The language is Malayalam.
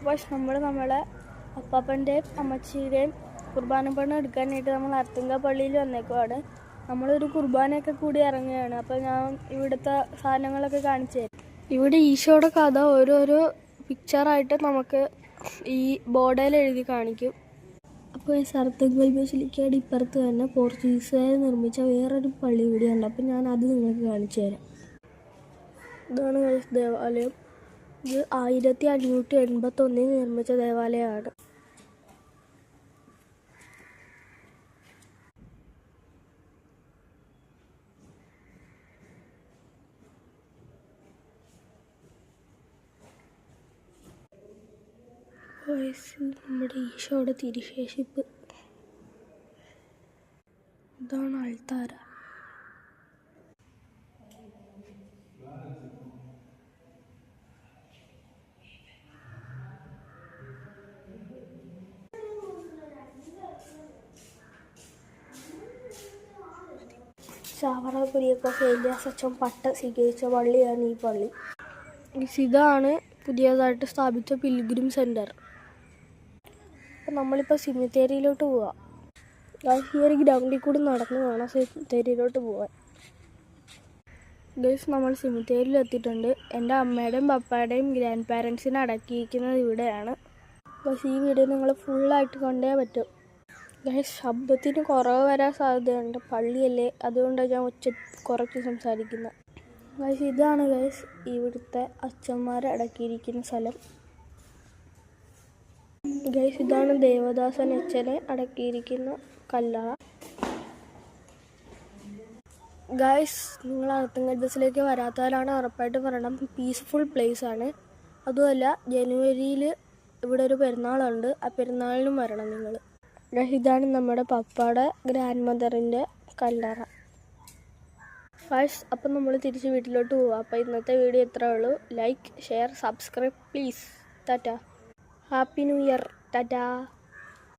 പക്ഷെ നമ്മളെ അപ്പാപ്പൻ്റെയും അമ്മച്ചിയുടെയും കുർബാന പണം എടുക്കാനായിട്ട് നമ്മൾ അർത്തുങ്ക പള്ളിയിൽ വന്നേക്കുവാണ്. നമ്മളൊരു കുർബാനയൊക്കെ കൂടി ഇറങ്ങുകയാണ്. അപ്പോൾ ഞാൻ ഇവിടുത്തെ സാധനങ്ങളൊക്കെ കാണിച്ചു തരാം. ഇവിടെ ഈശോയുടെ കഥ ഓരോരോ പിക്ചറായിട്ട് നമുക്ക് ഈ ബോർഡിൽ എഴുതി കാണിക്കും. അപ്പോൾ ഈ അർത്തുങ്കൽ ബസിലിക്കയുടെ ഇപ്പുറത്ത് തന്നെ പോർച്ചുഗീസുകാർ നിർമ്മിച്ച വേറൊരു പള്ളി കൂടിയുണ്ട്. അപ്പോൾ ഞാൻ അത് നിങ്ങൾക്ക് കാണിച്ചു തരാം. ഇതാണ് ദേവാലയം. ഇത് 1581 നിർമ്മിച്ച ദേവാലയമാണ്. നമ്മുടെ ഈശോയുടെ തിരുശേഷിപ്പ്. ഇതാണ് അൾത്താര. ചാവറ കുര്യക്കോസ് ഏലിയാസ് അച്ഛൻ പട്ട സ്വീകരിച്ച പള്ളിയാണ് ഈ പള്ളി. ഇതാണ് പുതിയതായിട്ട് സ്ഥാപിച്ച പിൽഗ്രിം സെൻറ്റർ. അപ്പം നമ്മളിപ്പോൾ സിമിത്തേരിയിലോട്ട് പോവാം. ഈ ഒരു ഗ്രൗണ്ടിൽ കൂടി നടന്ന് വേണം സിമിത്തേരിയിലോട്ട് പോവാൻ. ഗൈസ്, നമ്മൾ സിമിത്തേരിയിൽ എത്തിയിട്ടുണ്ട്. എൻ്റെ അമ്മയുടെയും പപ്പയുടെയും ഗ്രാൻഡ് പാരൻസിനെ അടക്കിയിരിക്കുന്നത് ഇവിടെയാണ്. പക്ഷേ ഈ വീഡിയോ നിങ്ങൾ ഫുള്ളായിട്ട് കണ്ടേ പറ്റും. ഗൈസ്, ശബ്ദത്തിന് കുറവ് വരാൻ സാധ്യതയുണ്ട്. പള്ളിയല്ലേ, അതുകൊണ്ട് ഞാൻ കുറച്ച് സംസാരിക്കുന്നത്. ഗൈസ്, ഇതാണ് ഗൈസ് ഇവിടുത്തെ അച്ഛന്മാരെ അടക്കിയിരിക്കുന്ന സ്ഥലം. ഗൈസ്, ഇതാണ് ദേവദാസൻ അച്ഛനെ അടക്കിയിരിക്കുന്ന കല്ലറ. ഗൈസ്, നിങ്ങൾ അർത്തുങ്കൽ ബസിലേക്ക് വരാത്തവരാണ് ഉറപ്പായിട്ട് പറയണം. പീസ്ഫുൾ പ്ലേസ് ആണ്. അതുമല്ല, ജനുവരിയിൽ ഇവിടെ ഒരു പെരുന്നാളുണ്ട്. ആ പെരുന്നാളിനും വരണം നിങ്ങൾ. ഇതാണ് നമ്മുടെ പപ്പയുടെ ഗ്രാൻഡ് മദറിൻ്റെ കല്ലറ. ഗൈസ്, അപ്പം നമ്മൾ തിരിച്ച് വീട്ടിലോട്ട് പോവാം. അപ്പോൾ ഇന്നത്തെ വീഡിയോ ഇത്രയേ ഉള്ളൂ. Like, share, subscribe please. Tata. Happy new year. Tata.